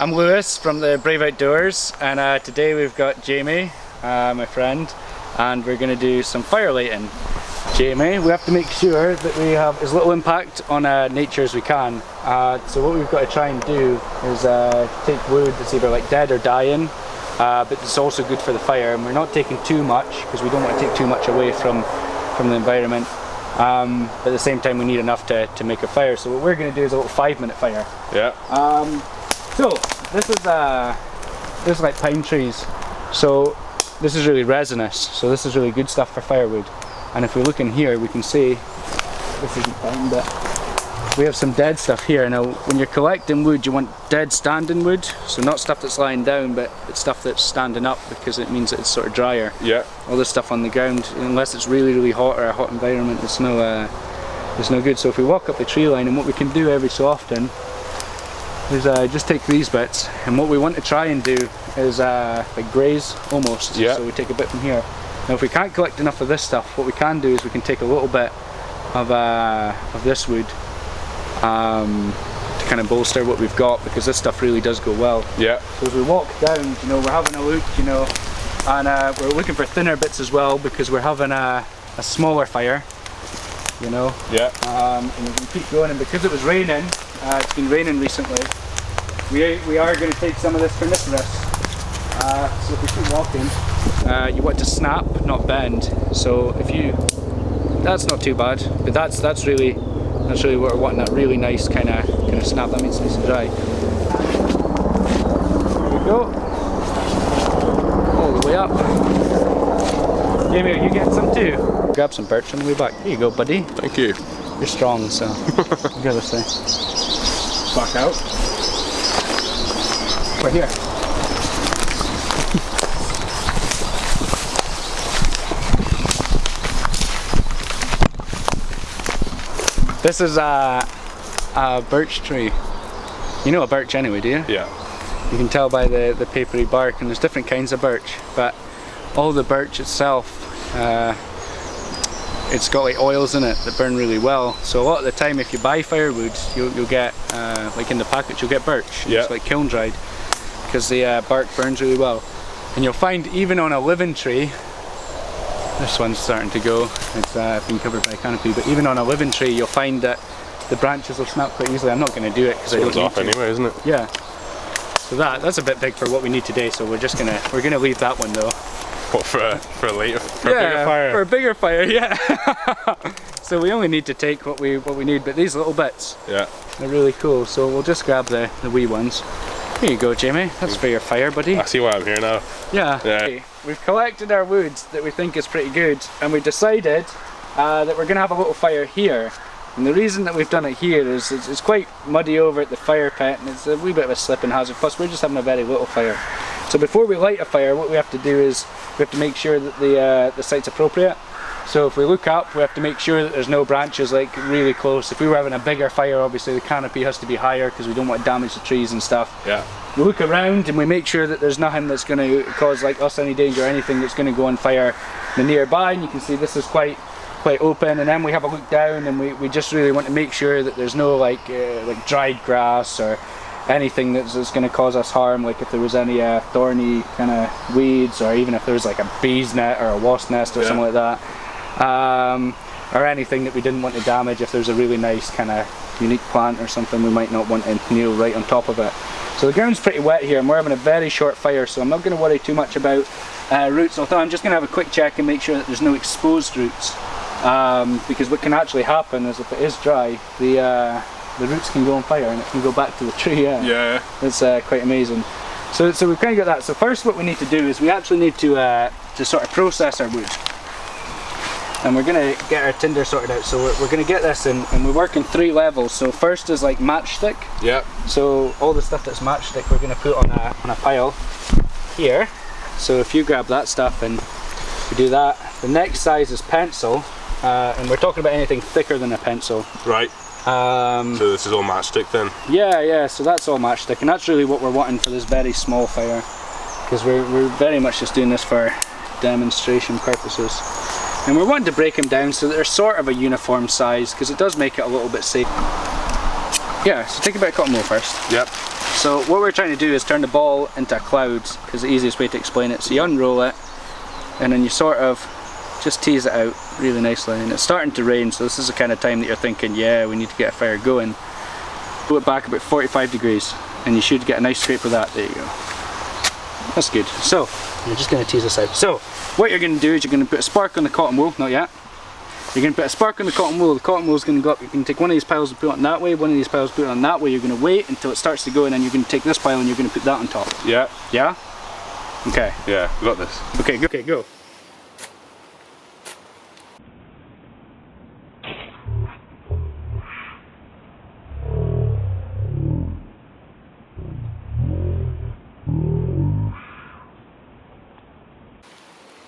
I'm Lewis from the Brave Outdoors, and today we've got Jamie, my friend, and we're going to do some fire lighting. Jamie, we have to make sure that we have as little impact on nature as we can. So what we've got to try and do is take wood that's either like dead or dying, but it's also good for the fire, and we're not taking too much because we don't want to take too much away from the environment. But at the same time we need enough to make a fire. So what we're going to do is a little 5-minute fire. Yeah. So this is like pine trees. So this is really resinous. So this is really good stuff for firewood. And if we look in here, we can see this isn't pine, but we have some dead stuff here. Now, when you're collecting wood, you want dead standing wood. So not stuff that's lying down, but it's stuff that's standing up because it means that it's sort of drier. Yeah. All this stuff on the ground, unless it's really, really hot or a hot environment, it's no good. So if we walk up the tree line, and what we can do every so often is just take these bits, and what we want to try and do is like graze almost. Yeah. So we take a bit from here. Now if we can't collect enough of this stuff, what we can do is we can take a little bit of this wood to kind of bolster what we've got, because this stuff really does go well. Yeah. So as we walk down, you know, we're having a look, you know, and we're looking for thinner bits as well, because we're having a smaller fire, you know. Yeah. And we can keep going, and because it was raining, it's been raining recently, we are going to take some of this coniferous. So if we keep walking, you want to snap, not bend. So if you, that's not too bad, but that's really what we're wanting, that really nice kind of snap. That means it's nice and dry. There we go, all the way up. Jamie, are you getting some too? Grab some birch on the way back. Here you go, buddy. Thank you. You're strong, so you got this thing. Back out. Right here. This is a birch tree. You know a birch anyway, do you? Yeah. You can tell by the papery bark, and there's different kinds of birch, but all the birch itself, it's got like oils in it that burn really well. So a lot of the time if you buy firewood, you'll get, like in the package, you'll get birch. Yeah. It's like kiln dried, because the bark burns really well. And you'll find even on a living tree, this one's starting to go, it's been covered by a canopy, but even on a living tree you'll find that the branches will snap quite easily. I'm not going to do it because I don't need to. It's off anyway, isn't it? Yeah. So that's a bit big for what we need today, so we're gonna leave that one though. What, for a later, for a bigger fire? For a bigger fire, yeah. So we only need to take what we need, but these little bits, yeah, they're really cool. So we'll just grab the wee ones. Here you go, Jamie. That's for your fire, buddy. I see why I'm here now. Yeah. Yeah. We've collected our wood that we think is pretty good, and we decided that we're going to have a little fire here. And the reason that we've done it here is it's quite muddy over at the fire pit, and it's a wee bit of a slipping hazard. Plus, we're just having a very little fire. So before we light a fire, what we have to do is we have to make sure that the site's appropriate. So if we look up, we have to make sure that there's no branches like really close. If we were having a bigger fire, obviously the canopy has to be higher because we don't want to damage the trees and stuff. Yeah. We look around and we make sure that there's nothing that's going to cause like us any danger or anything that's going to go on fire the nearby. And you can see this is quite open. And then we have a look down, and we just really want to make sure that there's no like dried grass or anything that's going to cause us harm, like if there was any thorny kind of weeds, or even if there was like a bee's net or a wasp nest or something like that. Or anything that we didn't want to damage. If there's a really nice kind of unique plant or something, we might not want to kneel right on top of it. So the ground's pretty wet here, and we're having a very short fire, so I'm not going to worry too much about roots, although I'm just going to have a quick check and make sure that there's no exposed roots, because what can actually happen is if it is dry, the roots can go on fire and it can go back to the tree. Yeah. It's quite amazing. So we've kind of got that. So first what we need to do is we actually need to sort of process our wood. And we're going to get our tinder sorted out. So we're going to get this in, and we work in 3 levels. So first is like matchstick. Yeah. So all the stuff that's matchstick we're going to put on a pile here. So if you grab that stuff and we do that. The next size is pencil, and we're talking about anything thicker than a pencil. Right. So this is all matchstick then? Yeah, so that's all matchstick, and that's really what we're wanting for this very small fire, because we're very much just doing this for demonstration purposes. And we're wanting to break them down so that they're sort of a uniform size, because it does make it a little bit safe. Yeah, so take a bit of cotton wool first. Yep. So what we're trying to do is turn the ball into a cloud, is the easiest way to explain it. So you unroll it, and then you sort of just tease it out really nicely. And it's starting to rain, so this is the kind of time that you're thinking, yeah, we need to get a fire going. Pull it back about 45 degrees, and you should get a nice scrape of that. There you go. That's good. So you're just going to tease this out. So what you're going to do is you're going to put a spark on the cotton wool. Not yet. You're going to put a spark on the cotton wool. The cotton wool is going to go up. You can take one of these piles and put it on that way, one of these piles and put it on that way. You're going to wait until it starts to go, and then you're going to take this pile and you're going to put that on top. Yeah. Yeah? Okay. Yeah, we got this. Okay, go. Okay, go.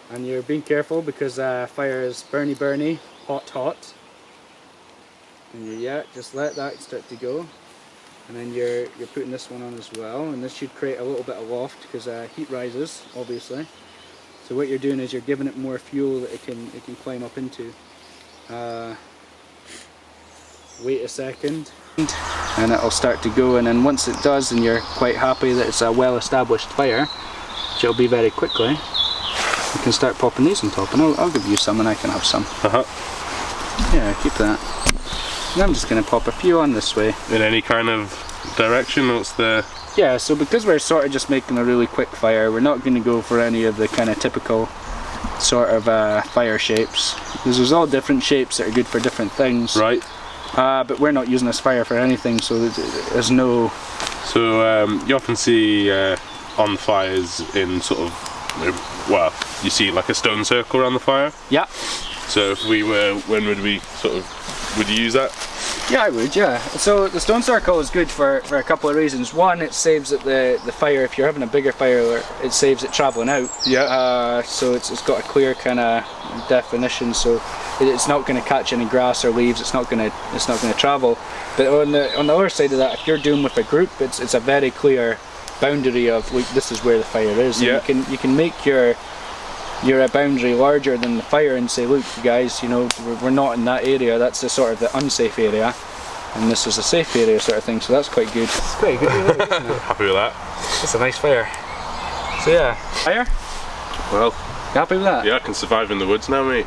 And you're being careful because fire is burny, hot. And just let that start to go. And then you're putting this one on as well, and this should create a little bit of loft because heat rises, obviously. So what you're doing is you're giving it more fuel that it can climb up into. Wait a second, and it'll start to go. And then once it does, and you're quite happy that it's a well-established fire, which it'll be very quickly, you can start popping these on top, and I'll give you some and I can have some. Yeah, keep that. And I'm just going to pop a few on this way. In any kind of direction? What's the... Yeah, so because we're sort of just making a really quick fire, we're not going to go for any of the kind of typical sort of fire shapes. Because there's all different shapes that are good for different things. Right. But we're not using this fire for anything, so there's no... So you often see on fires in sort of, well, you see like a stone circle around the fire. Yeah. So if we were, when would we sort of, would you use that? Yeah, I would, yeah. So the stone circle is good for a couple of reasons. One, it saves it the fire, if you're having a bigger fire, it saves it travelling out. Yeah. So it's got a clear kind of definition, so it's not going to catch any grass or leaves, it's not going to travel. But on the other side of that, if you're doing with a group, it's a very clear boundary of, like, this is where the fire is. Yeah. And you can make your boundary larger than the fire and say, look, you guys, you know, we're not in that area, that's the sort of the unsafe area, and this is a safe area sort of thing, so that's quite good. It's quite good, isn't it? Happy with that? It's a nice fire. So yeah, fire? Well, you happy with that? Yeah, I can survive in the woods now, mate.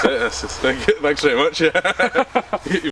Thanks very much. Yeah.